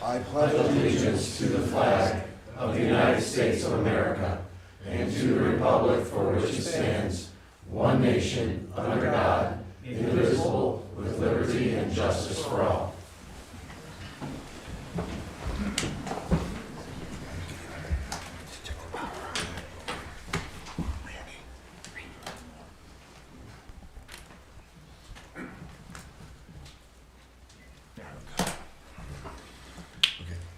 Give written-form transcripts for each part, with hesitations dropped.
I pledge allegiance to the flag of the United States of America and to the republic for which it stands, one nation, under God, indivisible, with liberty and justice for all.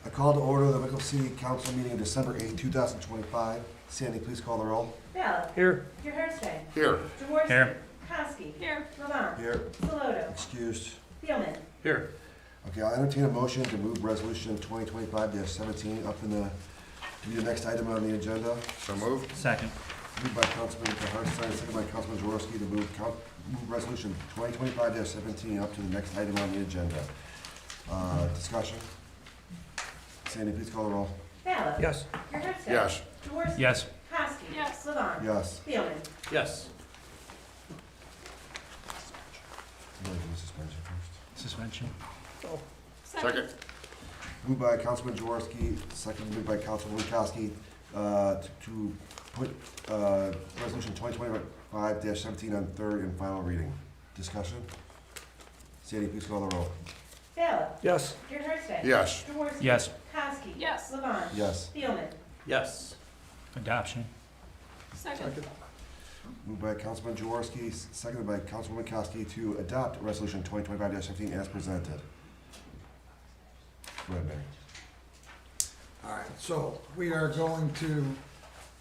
I call to order the Wickliffe City Council meeting of December 8, 2025. Sandy, please call the roll. Ballard. Here. Jaworski. Here. Jaworski. Here. Kowski. Here. Levant. Here. Saloto. Excused. Thielman. Here. Okay, I'll entertain a motion to move resolution 2025-17 up to be the next item on the agenda. So moved. Second. Moved by Councilman Hartstein, second by Councilman Jaworski to move resolution 2025-17 up to the next item on the agenda. Discussion. Sandy, please call the roll. Ballard. Yes. Jaworski. Yes. Jaworski. Yes. Kowski. Yes. Levant. Yes. Thielman. Yes. Suspension first. Suspension. Second. Moved by Councilman Jaworski, second moved by Councilman Kowski, to put resolution 2025-17 on third and final reading. Discussion. Sandy, please call the roll. Ballard. Yes. Jaworski. Yes. Jaworski. Yes. Kowski. Yes. Levant. Yes. Thielman. Yes. Adoption. Second. Moved by Councilman Jaworski, seconded by Councilwoman Kowski to adopt resolution 2025-17 as presented. Go ahead, Mayor. All right, so we are going to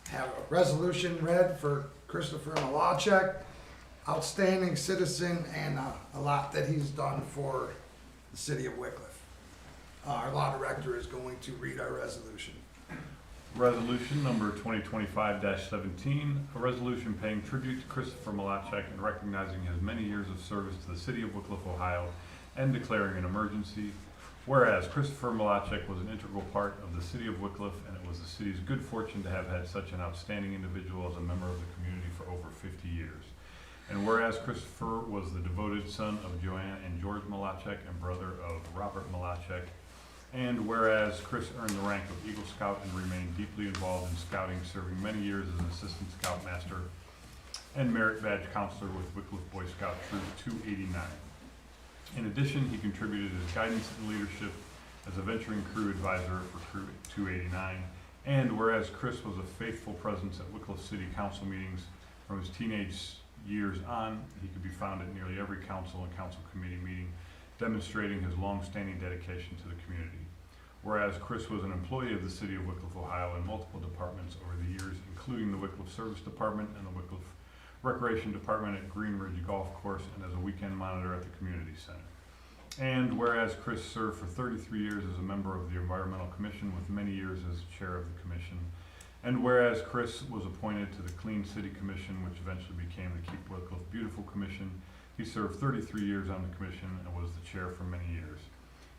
have a resolution read for Christopher Malachek, outstanding citizen, and a lot that he's done for the city of Wickliffe. Our law director is going to read our resolution. Resolution number 2025-17, a resolution paying tribute to Christopher Malachek and recognizing his many years of service to the city of Wickliffe, Ohio, and declaring an emergency. Whereas Christopher Malachek was an integral part of the city of Wickliffe, and it was the city's good fortune to have had such an outstanding individual as a member of the community for over 50 years. And whereas Christopher was the devoted son of Joanne and George Malachek and brother of Robert Malachek, and whereas Chris earned the rank of Eagle Scout and remained deeply involved in scouting, serving many years as an assistant scoutmaster and merit badge counselor with Wickliffe Boy Scout Troop 289. In addition, he contributed his guidance and leadership as a venturing crew advisor for Crew 289. And whereas Chris was a faithful presence at Wickliffe City Council meetings from his teenage years on, he could be found at nearly every council and council committee meeting, demonstrating his long-standing dedication to the community. Whereas Chris was an employee of the city of Wickliffe, Ohio in multiple departments over the years, including the Wickliffe Service Department and the Wickliffe Recreation Department at Green Ridge Golf Course and as a weekend monitor at the community center. And whereas Chris served for 33 years as a member of the Environmental Commission with many years as chair of the commission. And whereas Chris was appointed to the Clean City Commission, which eventually became the Keep Wickliffe Beautiful Commission, he served 33 years on the commission and was the chair for many years.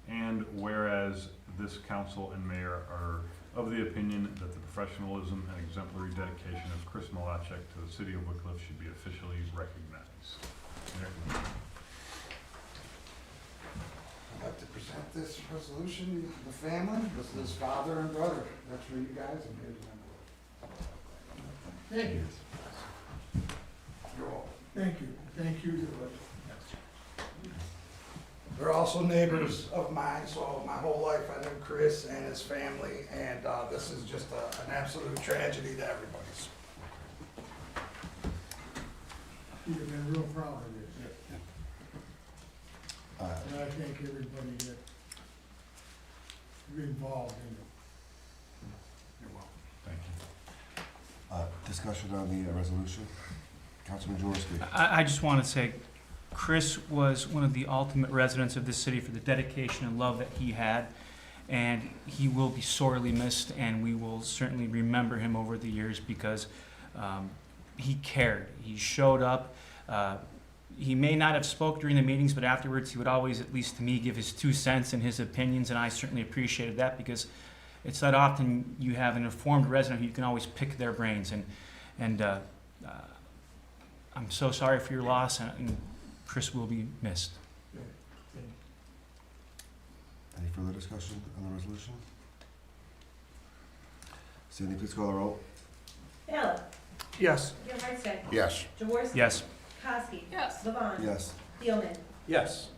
And whereas this council and mayor are of the opinion that the professionalism and exemplary dedication of Chris Malachek to the city of Wickliffe should be officially recognized. I'd like to present this resolution to the family. This is his father and brother. That's for you guys. And here's my Thank you. You're welcome. Thank you. Thank you. They're also neighbors of mine, so my whole life I knew Chris and his family, and this is just an absolute tragedy to everybody's. You've been real proud of this. And I thank everybody that is involved in it. You're welcome. Thank you. Discussion on the resolution. Councilman Jaworski. I just want to say, Chris was one of the ultimate residents of this city for the dedication and love that he had, and he will be sorely missed, and we will certainly remember him over the years because he cared. He showed up. He may not have spoke during the meetings, but afterwards he would always, at least to me, give his 2 cents and his opinions, and I certainly appreciated that because it's not often you have an informed resident who you can always pick their brains, and I'm so sorry for your loss, and Chris will be missed. Thank further discussion on the resolution? Sandy, please call the roll. Bill. Yes. Gerhardstein. Yes. Jaworski. Yes. Kowski. Yes. Levon. Yes. Thielman. Yes.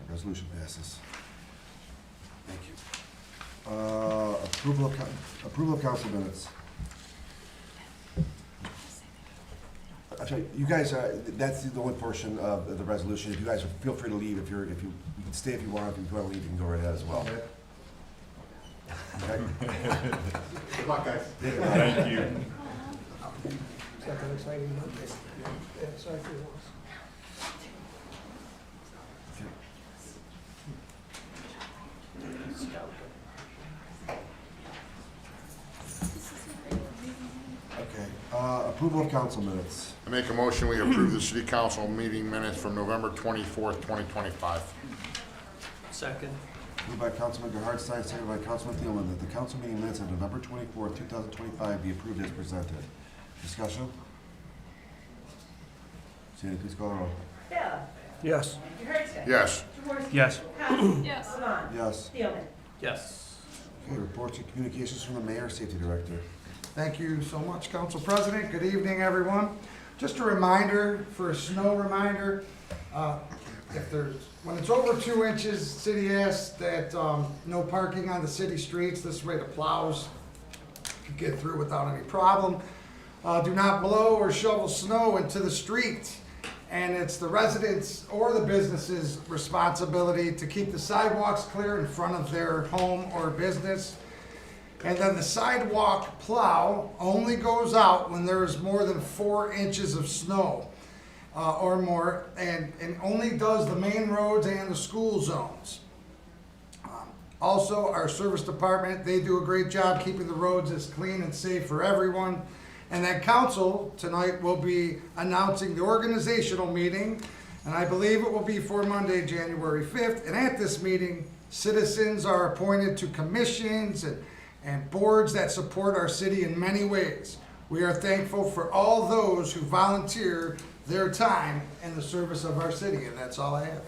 Resolution passes. Thank you. Approval of council minutes. Actually, you guys, that's the only portion of the resolution. If you guys, feel free to leave if you can stay if you want. If you want to leave, you can go right ahead as well. Okay? Good luck, guys. Thank you. Okay, approval of council minutes. I make a motion, we approve the city council meeting minutes from November 24th, 2025. Second. Moved by Councilman Gerhardstein, seconded by Councilman Thielman, that the council meeting minutes of November 24th, 2025 be approved as presented. Discussion? Sandy, please call the roll. Bill. Yes. Gerhardstein. Yes. Jaworski. Yes. Kowski. Yes. Levon. Yes. Thielman. Yes. Okay, reports and communications from the mayor, safety director. Thank you so much, Council President. Good evening, everyone. Just a reminder, for a snow reminder, when it's over 2 inches, city asks that no parking on the city streets. This way the plows can get through without any problem. Do not blow or shovel snow into the street. And it's the residents' or the business's responsibility to keep the sidewalks clear in front of their home or business. And then the sidewalk plow only goes out when there is more than 4 inches of snow or more, and only does the main roads and the school zones. Also, our service department, they do a great job keeping the roads as clean and safe for everyone. And then council tonight will be announcing the organizational meeting, and I believe it will be for Monday, January 5th. And at this meeting, citizens are appointed to commissions and boards that support our city in many ways. We are thankful for all those who volunteer their time in the service of our city, and that's all I have.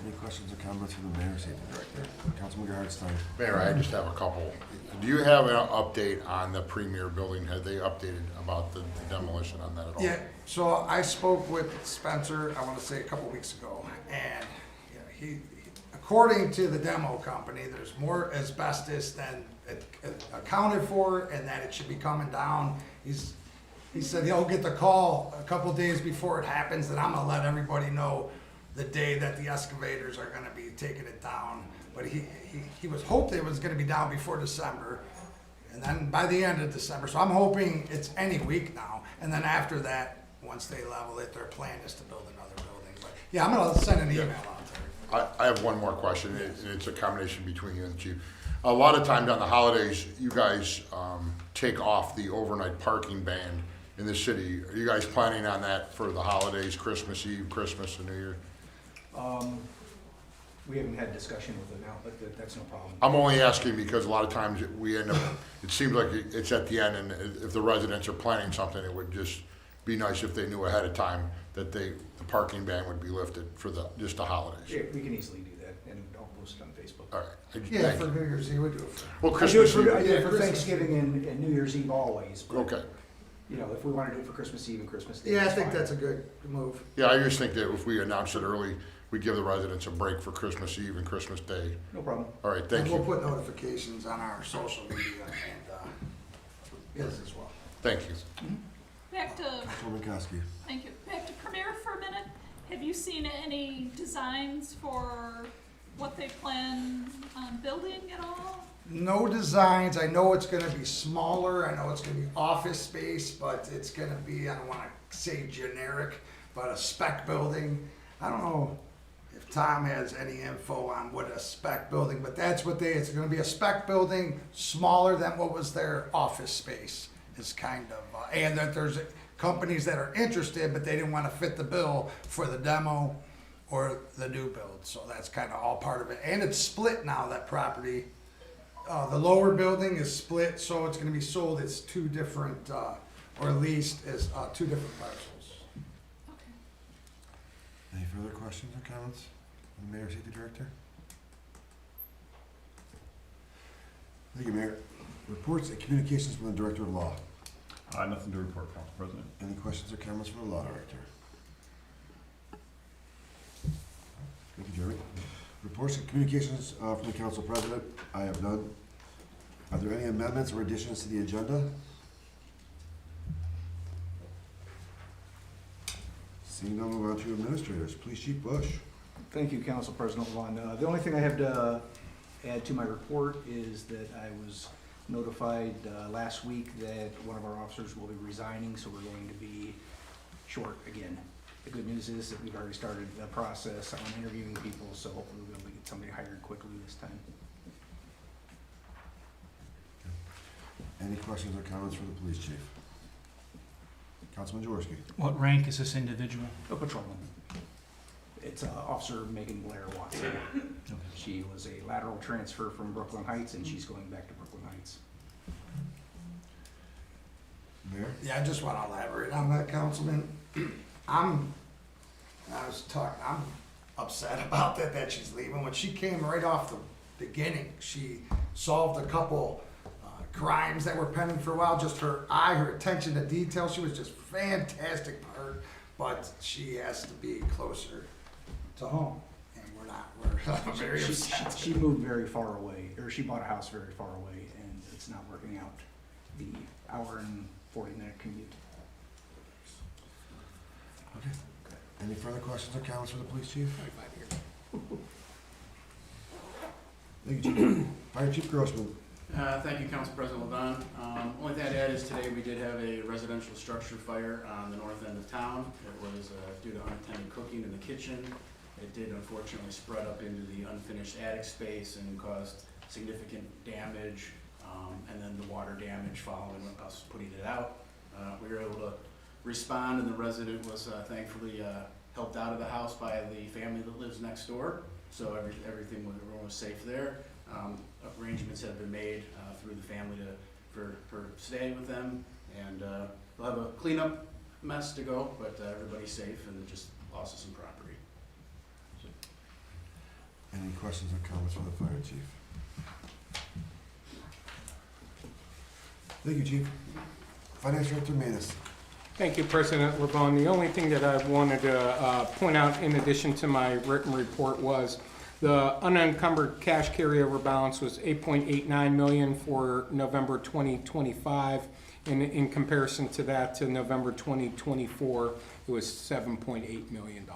Any questions or comments from the mayor, safety director? Councilman Gerhardstein. Mayor, I just have a couple. Do you have an update on the Premier building? Have they updated about the demolition on that at all? Yeah, so I spoke with Spencer, I want to say a couple weeks ago, and he, according to the demo company, there's more asbestos than it accounted for, and that it should be coming down. He said he'll get the call a couple days before it happens, and I'm gonna let everybody know the day that the excavators are gonna be taking it down. But he was hoping it was gonna be down before December, and then by the end of December. So I'm hoping it's any week now. And then after that, once they level it, their plan is to build another building. But yeah, I'm gonna send an email out there. I have one more question, and it's a combination between you and the chief. A lot of times on the holidays, you guys take off the overnight parking ban in the city. Are you guys planning on that for the holidays, Christmas Eve, Christmas, and New Year? We haven't had discussion with them now, but that's no problem. I'm only asking because a lot of times we end up, it seems like it's at the end, and if the residents are planning something, it would just be nice if they knew ahead of time that the parking ban would be lifted for just the holidays. Yeah, we can easily do that, and I'll post it on Facebook. All right. Yeah, Thank for you. New Year's Eve, we do it for. Well, I do it Christmas for, Eve. I do it for Christmas. Thanksgiving and New Year's Eve always. But, Okay. you know, if we want to do it for Christmas Eve and Christmas Day. Yeah, I it's think fine. that's a good move. Yeah, I just think that if we announce it early, we give the residents a break for Christmas Eve and Christmas Day. No problem. All right, thank And we'll you. put notifications on our social media and his as well. Thank you. Back to, Councilwoman Kowski. thank you, back to Premier for a minute. Have you seen any designs for what they plan on building at all? No designs. I know it's gonna be smaller. I know it's gonna be office space, but it's gonna be, I don't wanna say generic, but a spec building. I don't know if Tom has any info on what a spec building, but that's what it's gonna be a spec building, smaller than what was their office space is kind of, and that there's companies that are interested, but they didn't wanna fit the bill for the demo or the new build. So that's kinda all part of it. And it's split now, that property. The lower building is split, so it's gonna be sold as two different, or leased as, two different parcels. Okay. Any further questions or comments from the mayor, safety director? Thank you, Mayor. Reports and communications from the Director of Law. Nothing to report, Council President. Any questions or comments from the Law Director? Thank you, Jerry. Reports and communications from the Council President. I have none. Are there any amendments or additions to the agenda? Seeing none, we'll move on to administrators. Police Chief Bush. Thank you, Council President Vaughn. The only thing I have to add to my report is that I was notified last week that one of our officers will be resigning, so we're going to be short again. The good news is that we've already started the process on interviewing people, so hopefully we'll be able to get somebody hired quickly this time. Any questions or comments for the Police Chief? Councilman Jaworski. What rank is this individual? A patrolman. It's Officer Megan Blair Watson. She was a lateral transfer from Brooklyn Heights, and she's going back to Brooklyn Heights. Mayor? Yeah, I just want to elaborate on that, Councilman. I'm upset about that she's leaving. When she came right off the beginning, she solved a couple crimes that were pending for a while. Just her attention to detail. She was just fantastic part, but she has to be closer to home, and we're not. We're very upset. She moved very far away, or she bought a house very far away, and it's not working out. The hour and 40-minute commute. Okay. Any further questions or comments for the Police Chief? Thank you, Chief. Fire Chief Grossman. Thank you, Council President Ledon. Only thing I'd add is today we did have a residential structure fire on the north end of town. It was due to unattended cooking in the kitchen. It did unfortunately spread up into the unfinished attic space and caused significant damage, and then the water damage following us putting it out. We were able to respond, and the resident was thankfully helped out of the house by the family that lives next door. So everything was safe there. Arrangements have been made through the family for staying with them, and they'll have a cleanup mess to go, but everybody's safe and just lost some property. Any questions or comments for the Fire Chief? Thank you, Chief. Finance Director Manis. Thank you, President LeBon. The only thing that I wanted to point out in addition to my written report was the unencumbered cash carryover balance was $8.89 million for November 2025. And in comparison to that, to November 2024, it was $7.8 million.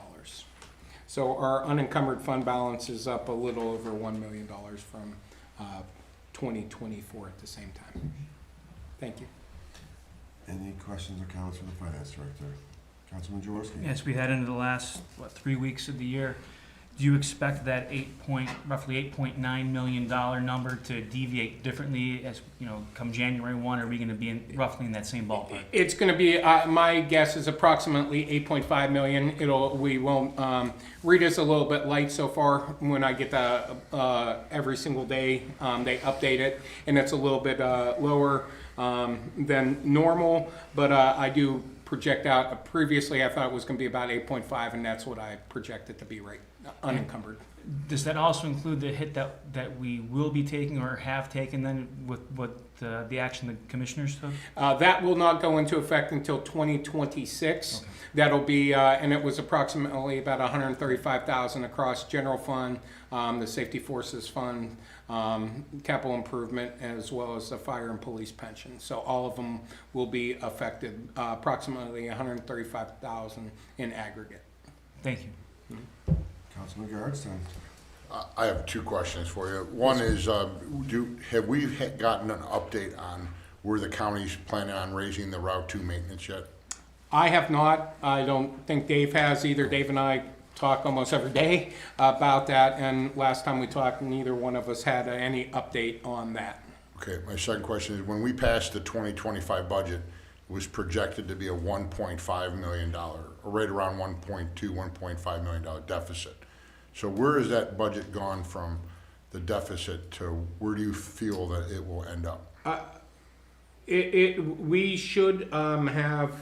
So our unencumbered fund balance is up a little over $1 million from 2024 at the same time. Thank you. Any questions or comments for the Finance Director? Councilman Jaworski. As we head into the last, 3 weeks of the year, do you expect that roughly $8.9 million number to deviate differently as, come January 1? Are we going to be roughly in that same ballpark? It's going to be, my guess is approximately 8.5 million. We won't, Rita's a little bit light so far. When I get the, every single day, they update it, and it's a little bit lower than normal, but I do project out, previously I thought it was going to be about 8.5, and that's what I projected to be right, unencumbered. Does that also include the hit that we will be taking or have taken then with the action the commissioners took? That will not go into effect until 2026. Okay. That'll be, and it was approximately about 135,000 across general fund, the safety forces fund, capital improvement, as well as the fire and police pension. So all of them will be affected, approximately 135,000 in aggregate. Thank you. Mm-hmm. Councilman Garrettstein. I have two questions for you. One is, have we gotten an update on where the county's planning on raising the Route 2 maintenance yet? I have not. I don't think Dave has either. Dave and I talk almost every day about that, and last time we talked, neither one of us had any update on that. Okay, my second question is, when we passed the 2025 budget, it was projected to be a $1.5 million, or right around $1.5 million deficit. So where has that budget gone from the deficit to where do you feel that it will end up? We should have,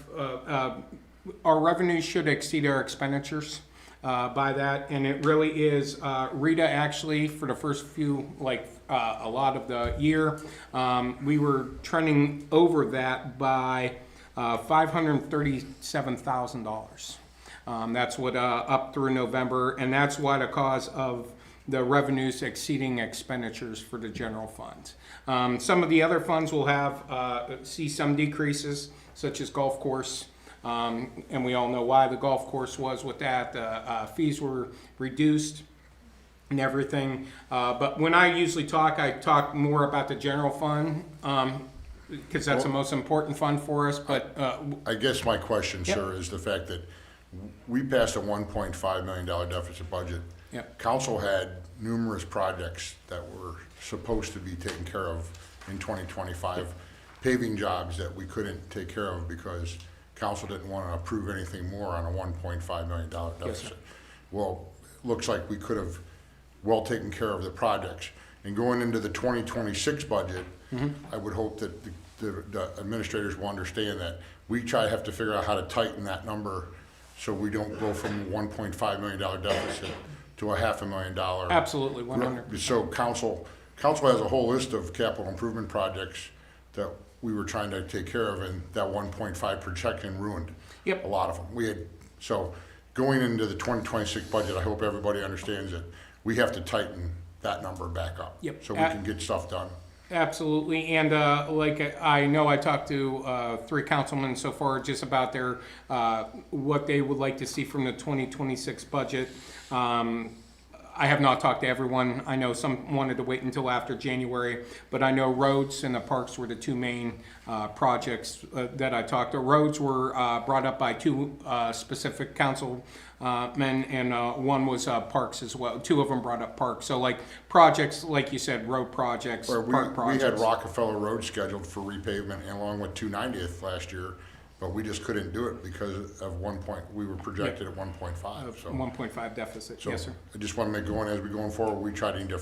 our revenues should exceed our expenditures. by that, and it really is, Rita actually, for the first few, a lot of the year, we were trending over that by $537,000. That's what, up through November, and that's why the cause of the revenues exceeding expenditures for the general funds. Some of the other funds will have, see some decreases, such as golf course, and we all know why the golf course was with that. The fees were reduced and everything. But when I usually talk, I talk more about the general fund, because that's the most important fund for us, but, I guess my question, Yep. sir, is the fact that we passed a $1.5 million deficit budget. Yep. Council had numerous projects that were supposed to be taken care of in 2025, paving jobs that we couldn't take care of because council didn't want to approve anything more on a $1.5 million deficit. Well, looks like we could have well taken care of the projects. And going into the 2026 budget, I would hope that the administrators will understand that we have to figure out how to tighten that number so we don't go from a $1.5 million deficit to a $500,000. absolutely, 100%. So council has a whole list of capital improvement projects that we were trying to take care of, and that 1.5 projection ruined Yep. a lot of them. So going into the 2026 budget, I hope everybody understands that we have to tighten that number back up. Yep. So we can get stuff done. Absolutely, and I know I talked to 3 councilmen so far just about their what they would like to see from the 2026 budget. I have not talked to everyone. I know some wanted to wait until after January, but I know roads and the parks were the 2 main projects that I talked to. Roads were brought up by 2 specific councilmen, and one was parks as well. 2 of them brought up parks. So projects, like you said, road projects, Or park we projects. had Rockefeller Road scheduled for repavement along with 290th last year, but we just couldn't do it because of we were projected at 1.5, so. 1.5 deficit, So yes, sir. I just want to make as we going forward, we try to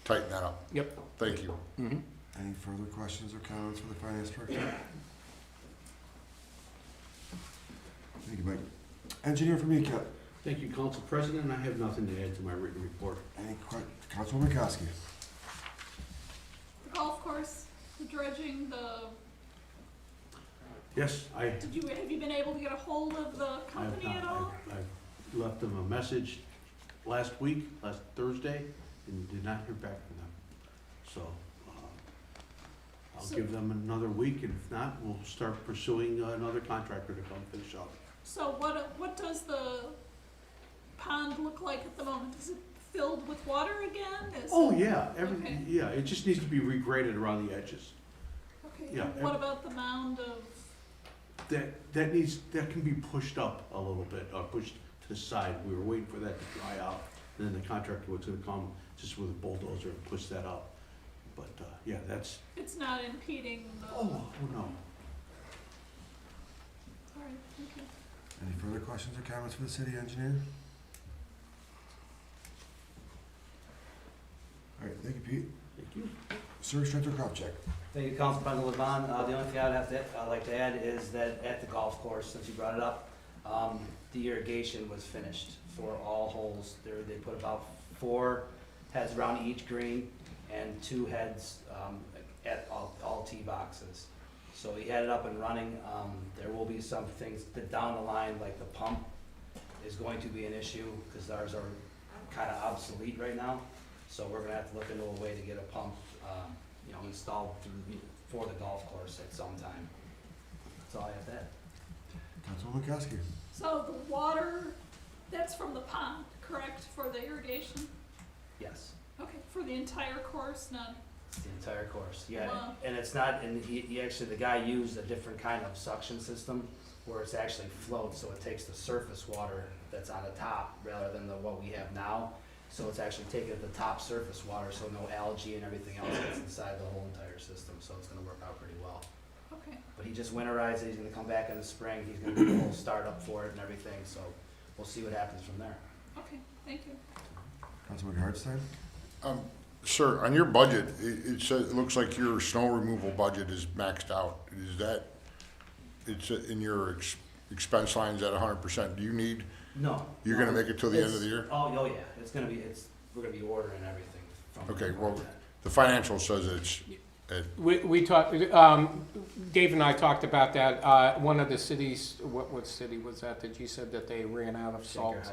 tighten that up. Yep. Thank you. Any further questions or comments for the finance director? Thank you, Mike. Engineer for me, Kent. Thank you, Council President. I have nothing to add to my written report. Councilwoman McCoskey. The golf course, the dredging, Yes, I have you been able to get a hold of the have company at not. all? I left them a message last Thursday, and did not hear back from them. So, I'll So- give them another week, and if not, we'll start pursuing another contractor to come finish up. So what does the pond look like at the moment? Is it filled with water again? Oh, yeah, everything, Okay. yeah, it just needs to be regraded around the edges. Okay, Yeah, and what about the mound of, That can be pushed up a little bit, or pushed to the side. We were waiting for that to dry out, and then the contractor was gonna come just with a bulldozer and push that up. But, yeah, that's, it's not impeding the? oh, no. All right, thank you. Any further questions or comments for the city engineer? All right, thank you, Pete. Thank you. Service Director Kravchuk. Thank you, Council President Levon. The only thing I'd like to add is that at the golf course, since you brought it up, the irrigation was finished for all holes. They put about 4 heads around each green and 2 heads at all tee boxes. So he had it up and running. There will be some things that down the line, like the pump is going to be an issue because ours are kind of obsolete right now. So we're gonna have to look into a way to get a pump, installed for the golf course at some time. That's all I have to add. Councilwoman McCoskey. So the water, that's from the pond, correct, for the irrigation? Yes, Okay, for the entire course, not, it's the entire course, yeah. Wow. And it's not, and he actually, the guy used a different kind of suction system where it's actually floats, so it takes the surface water that's on the top rather than what we have now. So it's actually taking the top surface water, so no algae and everything else gets inside the whole entire system, so it's gonna work out pretty well. okay. But he just winterized it, he's gonna come back in the spring, he's gonna do the whole startup for it and everything, so we'll see what happens from there. Okay, thank you. Councilman Hartstein. Sir, on your budget, it says, it looks like your snow removal budget is maxed out. Is that, it's in your expense lines at 100%. Do you need No. You're gonna make it till the end of the year? Oh, yeah, we're gonna be ordering everything from. Okay, well, the financial says it's, We talked, Dave and I talked about that. One of the cities, what city was that you said that they ran out of salt? Shaker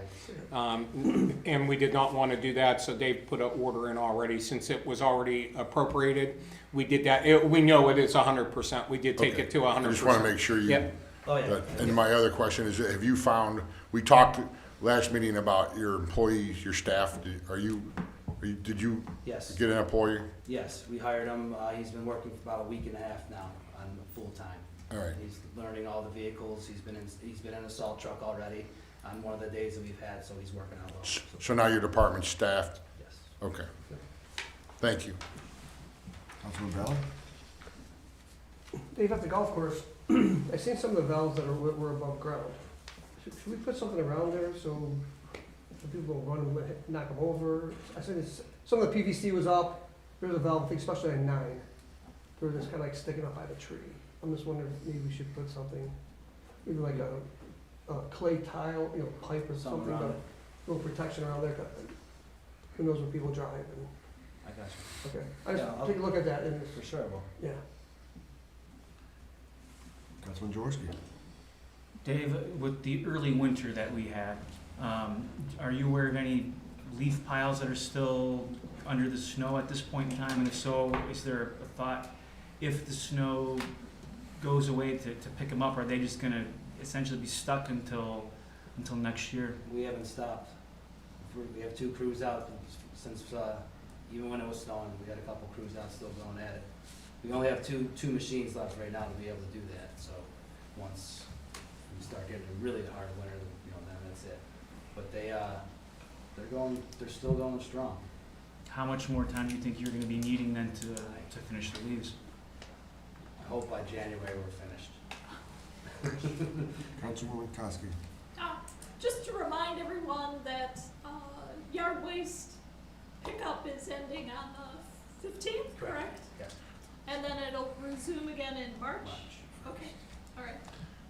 Heights. And we did not want to do that, so Dave put an order in already, since it was already appropriated. We did that, we know it is 100%, we did take okay. it to 100%. I just wanna make sure you. Yep. Oh, yeah. And my other question is, have you found, we talked last meeting about your employees, your staff, did you Yes. get an employee? Yes, we hired him. He's been working for about a week and a half now on full-time. All right, He's learning all the vehicles. He's been in a salt truck already on one of the days that we've had, so he's working out well. so now your department's staffed? Yes. Okay. Thank you. Councilman Ballard? Dave, at the golf course, I seen some of the valves that were above ground. Should we put something around there so people don't run and knock them over? I said some of the PVC was up. There's a valve, I think especially on 9. They were just kind of like sticking up by the tree. I'm just wondering if maybe we should put something, maybe like a clay tile, pipe or something, around a it. little protection around there. 'Cause who knows when people drive and, I got you. okay. I just Yeah, I'll- take a look at that and, For sure, well. yeah. Councilman Jaworski? Dave, with the early winter that we had, are you aware of any leaf piles that are still under the snow at this point in time? And if so, is there a thought, if the snow goes away to pick them up, are they just gonna essentially be stuck until next year? We haven't stopped. We have 2 crews out since, even when it was snowing, we had a couple crews out still going at it. We only have two machines left right now to be able to do that, so once we start getting a really hard winter, then that's it. But they're still going strong. How much more time do you think you're gonna be needing then to finish the leaves? I hope by January we're finished. Councilwoman Koski? Just to remind everyone that yard waste pickup is ending on the 15th, correct? Yeah. And then it'll resume again in March? Okay, all right.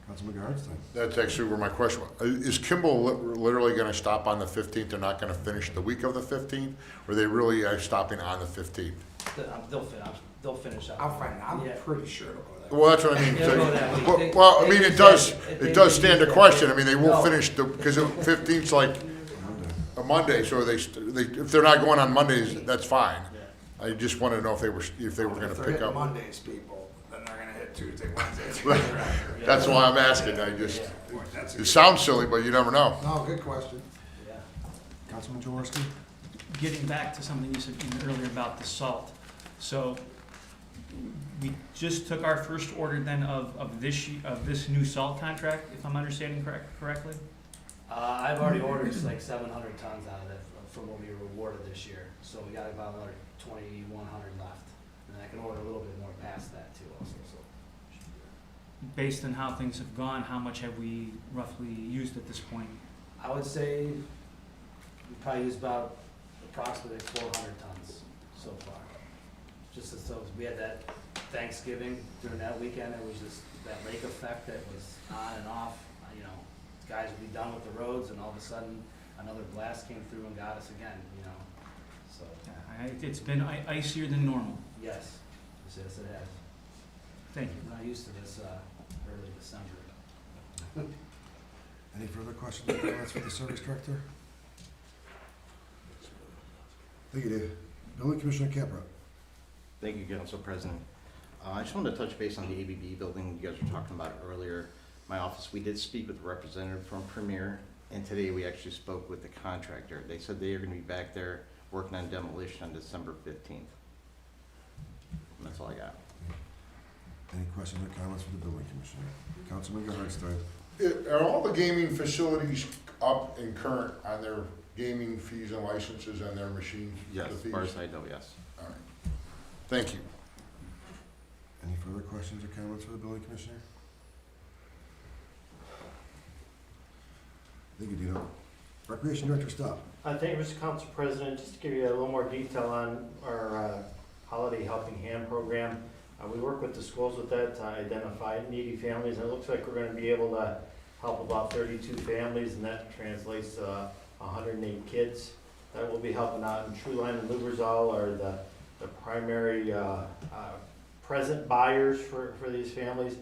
Councilman Garstein? That's actually where my question was. Is Kimball literally gonna stop on the 15th? They're not gonna finish the week of the 15th? Or they really are stopping on the 15th? They'll finish up. I'll find out. Yeah. I'm pretty sure it'll go that. Well, that's what I mean. It'll go that way. Well, I mean, They it does, said- it does stand to they question. said- I mean, they won't No. finish because 15th's like a Monday, so if they're not going on Mondays, that's fine. Yeah. I just wanted to know if they were gonna If they're pick hitting up. Mondays, people, then they're gonna hit Tuesday, Wednesday. That's why I'm asking. That's a It sounds silly, but you never know. No, good question. Yeah. Councilman Jaworski? Getting back to something you said earlier about the salt. So we just took our first order then of this new salt contract, if I'm understanding correctly? I've already ordered like 700 tons out of it from what we were awarded this year. So we got about another 2,100 left. And I can order a little bit more past that too also, so. Based on how things have gone, how much have we roughly used at this point? I would say we probably used about approximately 400 tons so far. So we had that Thanksgiving during that weekend, it was just that lake effect that was on and off. Guys would be done with the roads and all of a sudden another blast came through and got us again, so. It's been icier than normal. Yes, it has. Thank you. I'm not used to this early December. Any further questions or comments for the service director? Thank you, Dave. Building Commissioner Capra? Thank you, Council President. I just wanted to touch base on the ABB building you guys were talking about earlier. My office, we did speak with a representative from Premier, and today we actually spoke with the contractor. They said they are going to be back there working on demolition on December 15th. And that's all I got. Any questions or comments for the building commissioner? Councilman Garstein? Are all the gaming facilities up and current on their gaming fees and licenses and their machines? Yes, the as fees? far as I know, yes. All right. Thank you. Any further questions or comments for the building commissioner? Thank you, Dino. Recreation Director, stop. Thank you, Mr. Council President. Just to give you a little more detail on our Holiday Helping Hand program. We work with the schools with that to identify needy families, and it looks like we're going to be able to help about 32 families, and that translates to 108 kids that will be helping out. And True Line and Lubrizol are the primary present buyers for these families.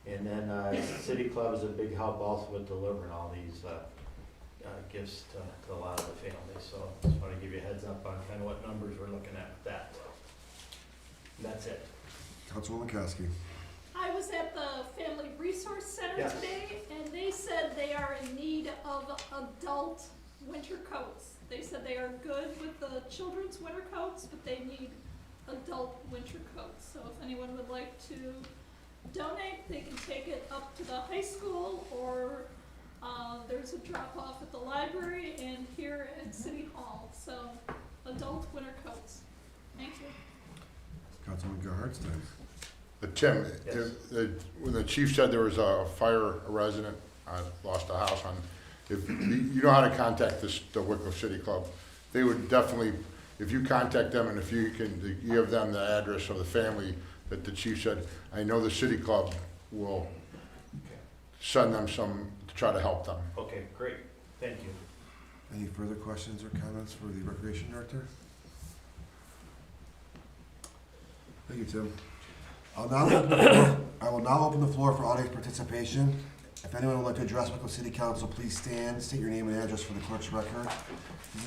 And then City Club is a big help also with delivering all these gifts to a lot of the families. So just want to give you a heads up on kind of what numbers we're looking at with that. And that's it. Councilwoman Kowski. I was at the Family Resource Center Yes. today, and they said they are in need of adult winter coats. They said they are good with the children's winter coats, but they need adult winter coats. So if anyone would like to donate, they can take it up to the high school, or there's a drop-off at the library and here at City Hall. So adult winter coats. Thank you. Councilman Hartstein. Tim, Yes. when the chief said there was a fire, a resident lost a house on, if you know how to contact the Wickliffe City Club, they would definitely, if you contact them and if you can give them the address of the family that the chief said, I know the City Club will send them some to try to help them. Okay, great. Thank you. Any further questions or comments for the Recreation Director? Thank you, Tim. I will now open the floor for audience participation. If anyone would like to address Wickliffe City Council, please stand, state your name and address for the clerk's record.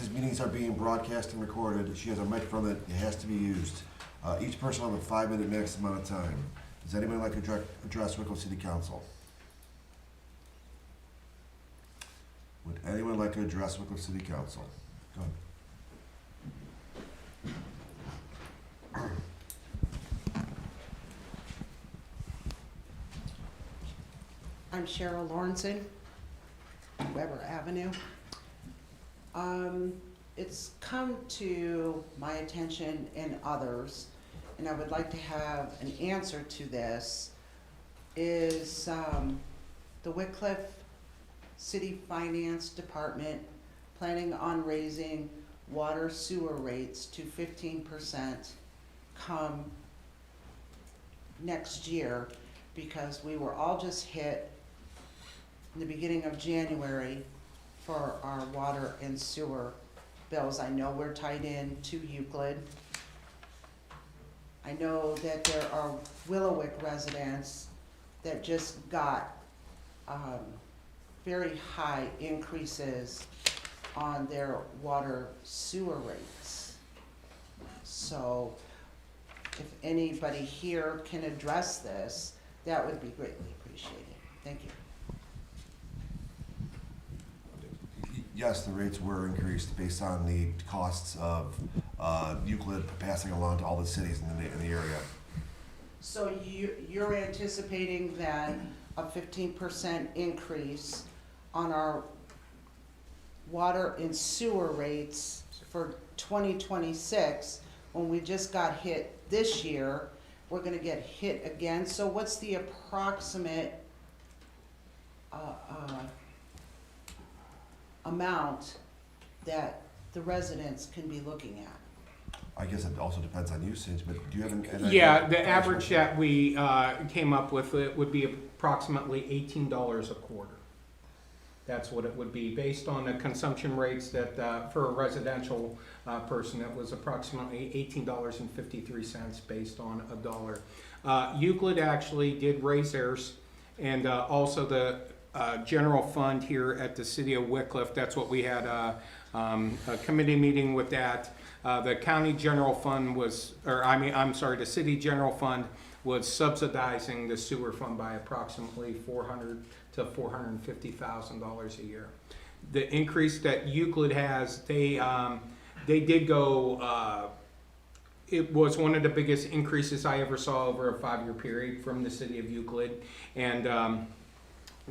These meetings are being broadcast and recorded. She has a microphone that has to be used. Each person will have a 5-minute max amount of time. Does anyone like to address Wickliffe City Council? Would anyone like to address Wickliffe City Council? Go ahead. I'm Cheryl Lawrenson, Weber Avenue. It's come to my attention and others, and I would like to have an answer to this. Is the Wickliffe City Finance Department planning on raising water sewer rates to 15% come next year? Because we were all just hit in the beginning of January for our water and sewer bills. I know we're tied in to Euclid. I know that there are Willowick residents that just got very high increases on their water sewer rates. So if anybody here can address this, that would be greatly appreciated. Thank you. Yes, the rates were increased based on the costs of Euclid passing along to all the cities in the area. So you're anticipating that a 15% increase on our water and sewer rates for 2026, when we just got hit this year, we're gonna get hit again. So what's the approximate amount that the residents can be looking at? I guess it also depends on usage, but do you have an idea? Yeah, the average that we came up with, it would be approximately $18 a quarter. That's what it would be, based on the consumption rates that, for a residential person, it was approximately $18.53 based on $1. Euclid actually did raise theirs, and also the general fund here at the city of Wickliffe, that's what we had a committee meeting with that. The county general fund was, the city general fund was subsidizing the sewer fund by approximately $400,000 to $450,000 a year. The increase that Euclid has, they did go, it was one of the biggest increases I ever saw over a 5-year period from the city of Euclid. And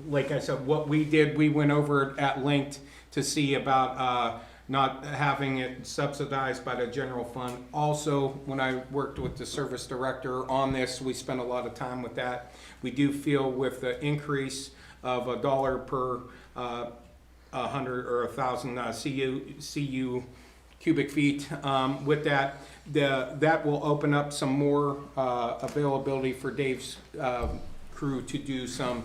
like I said, what we did, we went over at length to see about not having it subsidized by the general fund. Also, when I worked with the service director on this, we spent a lot of time with that. We do feel with the increase of $1 per 100 or 1,000 CU cubic feet, with that, that will open up some more availability for Dave's crew to do some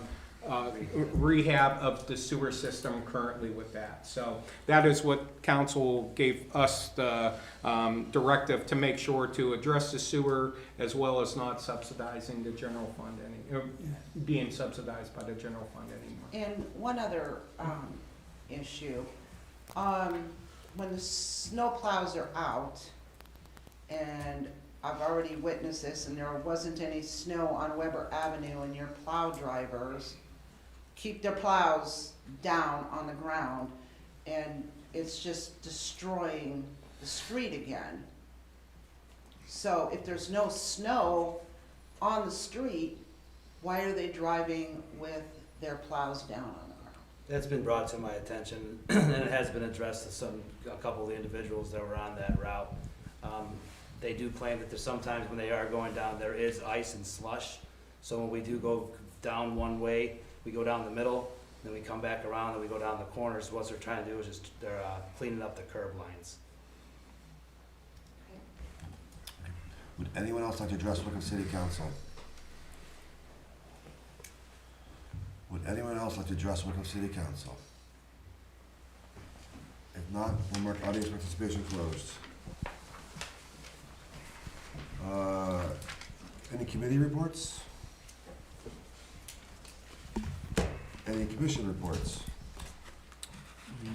rehab of the sewer system currently with that. So that is what council gave us the directive to make sure to address the sewer as well as not subsidizing the general fund being subsidized by the general fund anymore. And one other issue, when the snow plows are out, and I've already witnessed this, and there wasn't any snow on Weber Avenue, and your plow drivers keep their plows down on the ground, and it's just destroying the street again. So if there's no snow on the street, why are they driving with their plows down on the ground? That's been brought to my attention, and it has been addressed to a couple of the individuals that were on that route. They do claim that there's sometimes when they are going down, there is ice and slush. So when we do go down one way, we go down the middle, then we come back around, and we go down the corners. What they're trying to do is just, they're cleaning up the curb lines. Would anyone else like to address Wickliffe City Council? Would anyone else like to address Wickliffe City Council? If not, we'll mark audience participation closed. Any committee reports? Any commission reports?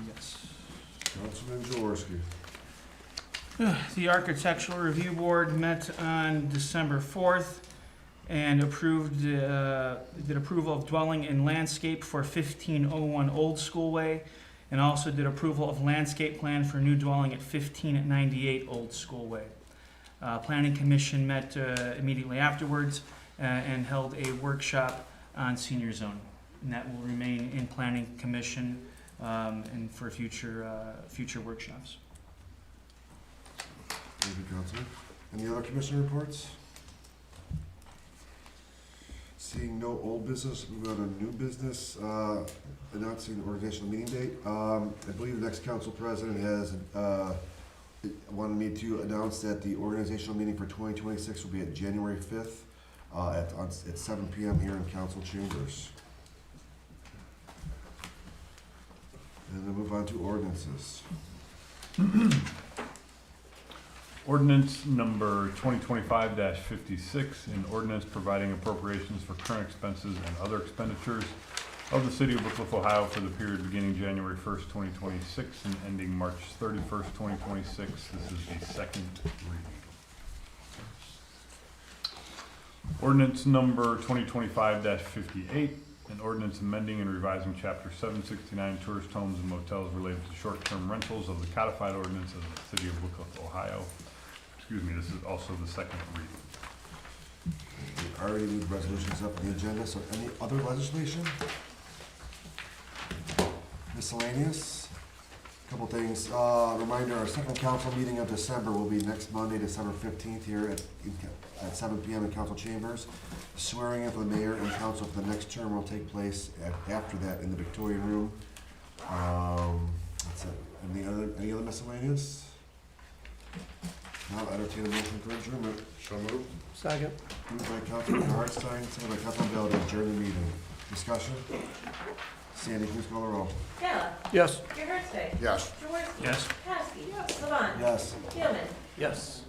Yes. Councilman Jaworski. The Architectural Review Board met on December 4th and approved, did approval of dwelling and landscape for 1501 Old Schoolway, and also did approval of landscape plan for new dwelling at 1598 Old Schoolway. Planning Commission met immediately afterwards and held a workshop on senior zoning. And that will remain in Planning Commission and for future workshops. Thank you, Councilman. Any other commission reports? Seeing no old business, moving on to new business, announcing the organizational meeting date. I believe the next council president has wanted me to announce that the organizational meeting for 2026 will be at January 5th at 7 p.m. here in council chambers. And then move on to ordinances. Ordinance number 2025-56, an ordinance providing appropriations for current expenses and other expenditures of the City of Wickliffe, Ohio for the period beginning January 1st, 2026 and ending March 31st, 2026. This is the second reading. Ordinance number 2025-58, an ordinance amending and revising Chapter 769 tourist homes and motels related to short-term rentals of the codified ordinance of the City of Wickliffe, Ohio. Excuse me, this is also the second reading. We already moved resolutions up on the agenda, so any other legislation? Miscellaneous? Couple things. Reminder, our second council meeting of December will be next Monday, December 15th here at 7 p.m. in council chambers. Swearing in for the mayor and council for the next term will take place after that in the Victorian Room. That's it. Any other miscellaneous? Now, I entertain a motion for adjournment. So moved. Second. Moved by Councilman Hartstein, seconded by Councilman Bell to adjourn the meeting. Discussion? Sandy, please call the roll. Taylor. Yes. Gerhardstein. Yes. Jaworski. Yes. Kowski. Levon. Yes. Hillman. Yes.